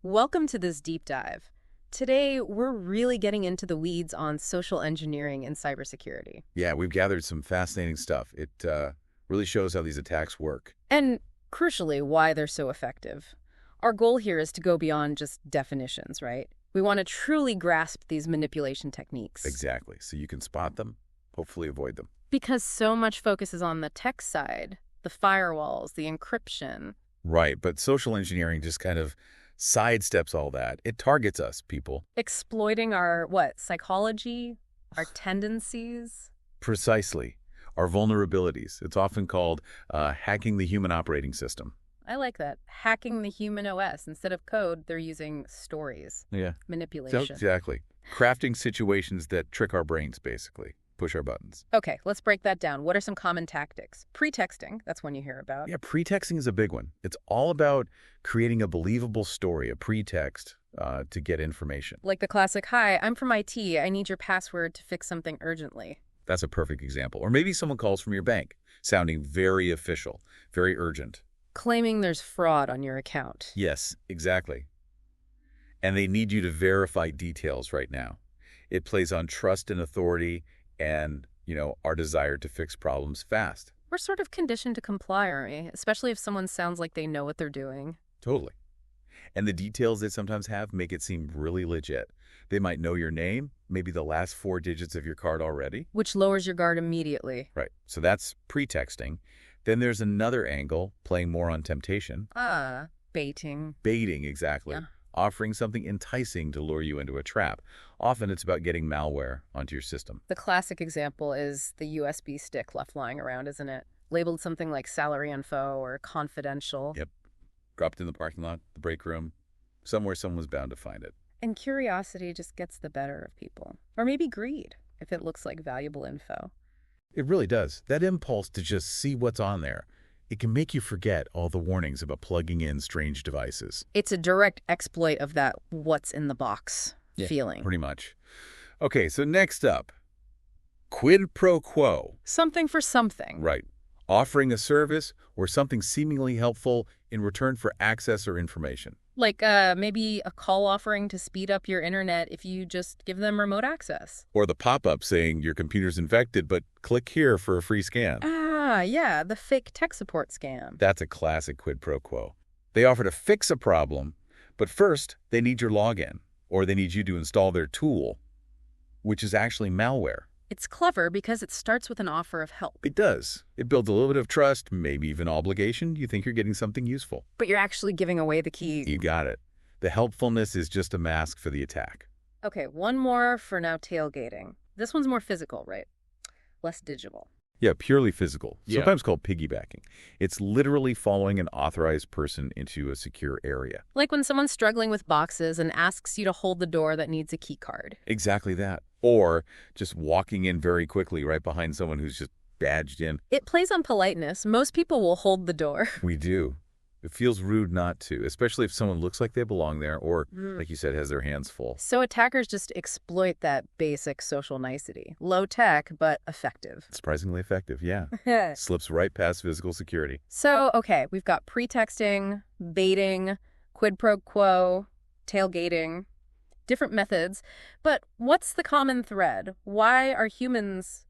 Welcome to this deep dive. Today, we're really getting into the weeds on social engineering and cybersecurity. Yeah, we've gathered some fascinating stuff. It really shows how these attacks work. And crucially, why they're so effective. Our goal here is to go beyond just definitions, right? We want to truly grasp these manipulation techniques. Exactly. So you can spot them, hopefully avoid them. Because so much focus is on the tech side, the firewalls, the encryption. Right, but social engineering just kind of sidesteps all that. It targets us, people. Exploiting our, psychology, our tendencies. Precisely. Our vulnerabilities. It's often called hacking the human operating system. I like that. Hacking the human OS. Instead of code, they're using stories. Yeah. Manipulation. So, exactly. Crafting situations that trick our brains, basically. Push our buttons. Okay, let's break that down. What are some common tactics? Pretexting, that's one you hear about. Yeah, pretexting is a big one. It's all about creating a believable story, a pretext to get information. Like the classic, "Hi, I'm from IT. I need your password to fix something urgently." That's a perfect example. Or maybe someone calls from your bank, sounding very official, very urgent. Claiming there's fraud on your account. Yes, exactly. And they need you to verify details right now. It plays on trust and authority and, our desire to fix problems fast. We're sort of conditioned to comply, aren't we? Especially if someone sounds like they know what they're doing. Totally. And the details they sometimes have make it seem really legit. They might know your name, maybe the last 4 digits of your card already. Which lowers your guard immediately. Right. So that's pretexting. Then there's another angle, playing more on temptation. Baiting. Baiting, exactly. Yeah. Offering something enticing to lure you into a trap. Often it's about getting malware onto your system. The classic example is the USB stick left lying around, isn't it? Labeled something like salary info or confidential. Yep. Dropped in the parking lot, the break room. Somewhere someone's bound to find it. And curiosity just gets the better of people. Or maybe greed, if it looks like valuable info. It really does. That impulse to just see what's on there. It can make you forget all the warnings about plugging in strange devices. It's a direct exploit of that what's in the box feeling. Pretty much. Okay, so next up, quid pro quo. Something for something. Right. Offering a service or something seemingly helpful in return for access or information. Like maybe a call offering to speed up your internet if you just give them remote access. Or the pop-up saying your computer's infected, but click here for a free scan. Yeah, the fake tech support scam. That's a classic quid pro quo. They offer to fix a problem, but first they need your login, or they need you to install their tool, which is actually malware. It's clever because it starts with an offer of help. It does. It builds a little bit of trust, maybe even obligation. You think you're getting something useful. But you're actually giving away the key. You got it. The helpfulness is just a mask for the attack. Okay, one more for now, tailgating. This one's more physical, right? Less digital. Yeah, purely physical, Yeah. sometimes called piggybacking. It's literally following an authorized person into a secure area. Like when someone's struggling with boxes and asks you to hold the door that needs a key card. Exactly that. Or just walking in very quickly right behind someone who's just badged in. It plays on politeness. Most people will hold the door. We do. It feels rude not to, especially if someone looks like they belong there or, like you said, has their hands full. So attackers just exploit that basic social nicety. Low tech, but effective. Surprisingly effective, yeah. Slips right past physical security. So, okay, we've got pretexting, baiting, quid pro quo, tailgating, different methods. But what's the common thread? Why are humans,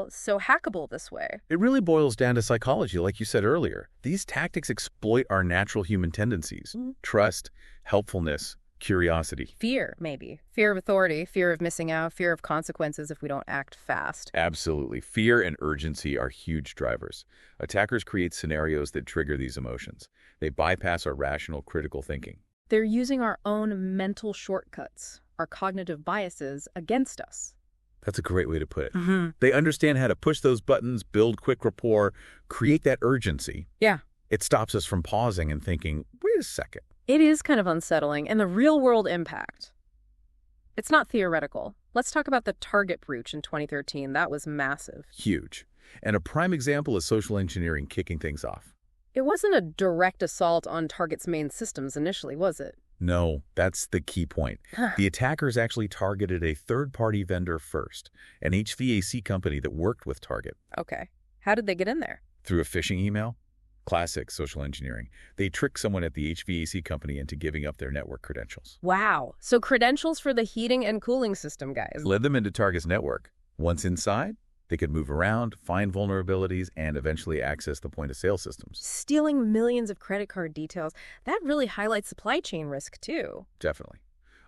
so hackable this way? It really boils down to psychology, like you said earlier. These tactics exploit our natural human tendencies. Trust, helpfulness, curiosity. Fear, maybe. Fear of authority, fear of missing out, fear of consequences if we don't act fast. Absolutely. Fear and urgency are huge drivers. Attackers create scenarios that trigger these emotions. They bypass our rational, critical thinking. They're using our own mental shortcuts, our cognitive biases, against us. That's a great way to put it. They understand how to push those buttons, build quick rapport, create that urgency. Yeah. It stops us from pausing and thinking, wait a second. It is kind of unsettling, and the real-world impact. It's not theoretical. Let's talk about the Target breach in 2013. That was massive. Huge. And a prime example is social engineering kicking things off. It wasn't a direct assault on Target's main systems initially, was it? No, that's the key point. The attackers actually targeted a third-party vendor first, an HVAC company that worked with Target. Okay. How did they get in there? Through a phishing email. Classic social engineering. They trick someone at the HVAC company into giving up their network credentials. Wow. So credentials for the heating and cooling system, guys. Led them into target's network. Once inside, they could move around, find vulnerabilities, and eventually access the point-of-sale systems. Stealing millions of credit card details. That really highlights supply chain risk, too. Definitely.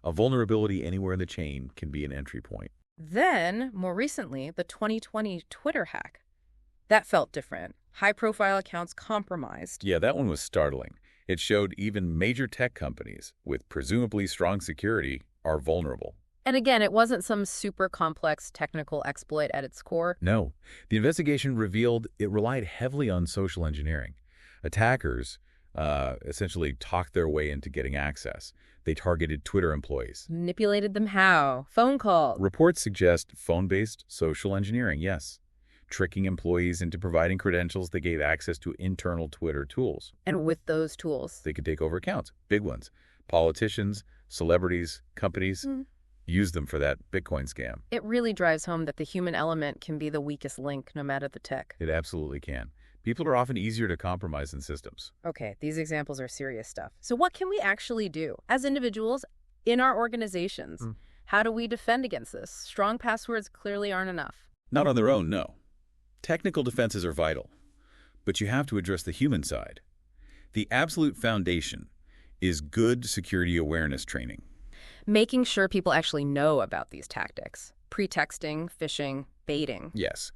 A vulnerability anywhere in the chain can be an entry point. Then, more recently, the 2020 Twitter hack. That felt different. High-profile accounts compromised. Yeah, that one was startling. It showed even major tech companies with presumably strong security are vulnerable. And again, it wasn't some super complex technical exploit at its core. No, the investigation revealed it relied heavily on social engineering. Attackers essentially talked their way into getting access. They targeted Twitter employees. Manipulated them how? Phone calls. Reports suggest phone-based social engineering, yes. Tricking employees into providing credentials that gave access to internal Twitter tools. And with those tools, They could take over accounts, big ones. Politicians, celebrities, companies, use them for that Bitcoin scam. it really drives home that the human element can be the weakest link, no matter the tech. It absolutely can. People are often easier to compromise than systems. Okay, these examples are serious stuff. So what can we actually do as individuals in our organizations? How do we defend against this? Strong passwords clearly aren't enough. Not on their own, no. Technical defenses are vital, but you have to address the human side. The absolute foundation is good security awareness training. Making sure people actually know about these tactics. Pretexting, phishing, baiting. Yes.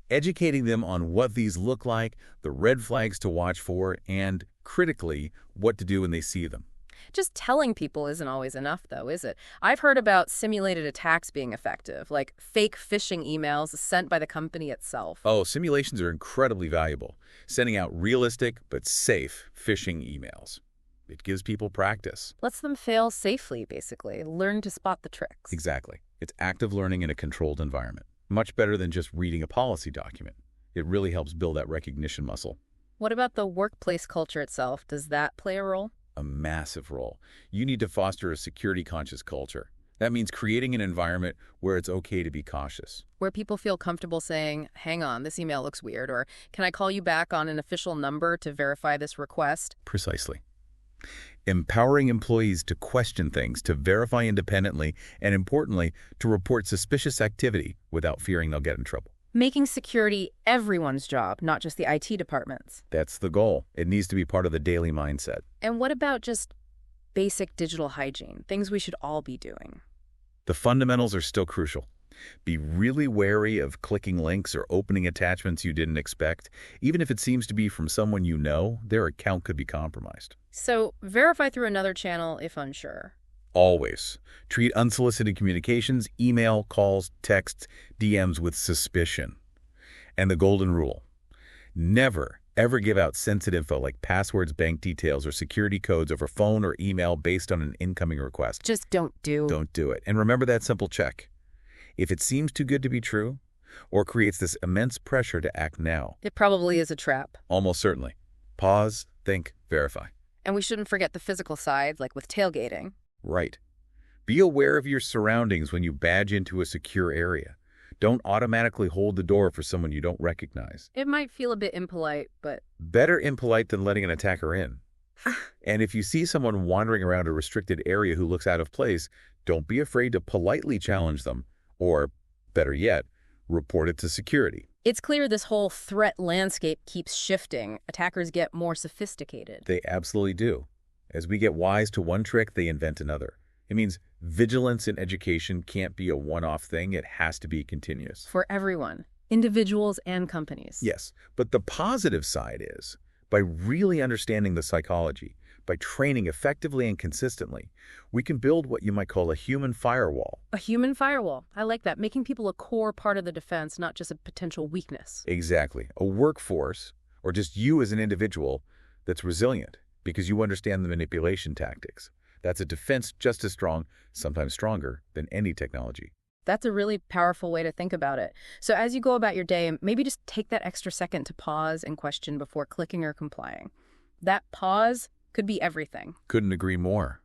Educating them on what these look like, the red flags to watch for, and, critically, what to do when they see them. Just telling people isn't always enough, though, is it? I've heard about simulated attacks being effective, like fake phishing emails sent by the company itself. Oh, simulations are incredibly valuable, sending out realistic but safe phishing emails. It gives people practice. Lets them fail safely, basically. Learn to spot the tricks. Exactly. It's active learning in a controlled environment. Much better than just reading a policy document. It really helps build that recognition muscle. What about the workplace culture itself? Does that play a role? A massive role. You need to foster a security-conscious culture. That means creating an environment where it's okay to be cautious. Where people feel comfortable saying, hang on, this email looks weird, or can I call you back on an official number to verify this request? Precisely. Empowering employees to question things, to verify independently, and importantly, to report suspicious activity without fearing they'll get in trouble. Making security everyone's job, not just the IT departments. That's the goal. It needs to be part of the daily mindset. And what about just basic digital hygiene, things we should all be doing? The fundamentals are still crucial. Be really wary of clicking links or opening attachments you didn't expect. Even if it seems to be from someone you know, their account could be compromised. So verify through another channel if unsure. Always. Treat unsolicited communications, email, calls, texts, DMs with suspicion. And the golden rule. Never, ever give out sensitive info like passwords, bank details, or security codes over phone or email based on an incoming request. Just don't do. Don't do it. And remember that simple check. If it seems too good to be true, or creates this immense pressure to act now. It probably is a trap. Almost certainly. Pause, think, verify. And we shouldn't forget the physical side, like with tailgating. Right. Be aware of your surroundings when you badge into a secure area. Don't automatically hold the door for someone you don't recognize. It might feel a bit impolite, but Better impolite than letting an attacker in. And if you see someone wandering around a restricted area who looks out of place, don't be afraid to politely challenge them. Or, better yet, report it to security. it's clear this whole threat landscape keeps shifting. Attackers get more sophisticated. They absolutely do. As we get wise to one trick, they invent another. It means vigilance in education can't be a one-off thing. It has to be continuous. For everyone, individuals and companies. Yes, but the positive side is, by really understanding the psychology, by training effectively and consistently, we can build what you might call a human firewall. A human firewall. I like that. Making people a core part of the defense, not just a potential weakness. Exactly. A workforce, or just you as an individual, that's resilient because you understand the manipulation tactics. That's a defense just as strong, sometimes stronger, than any technology. That's a really powerful way to think about it. So as you go about your day, maybe just take that extra second to pause and question before clicking or complying. That pause could be everything. Couldn't agree more.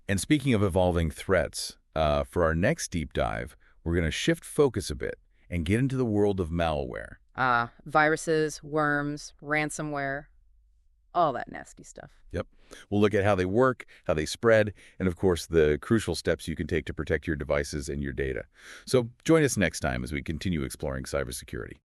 And speaking of evolving threats, for our next deep dive, we're going to shift focus a bit and get into the world of malware. Viruses, worms, ransomware. all that nasty stuff. Yep. We'll look at how they work, how they spread, and of course, the crucial steps you can take to protect your devices and your data. So join us next time as we continue exploring cybersecurity.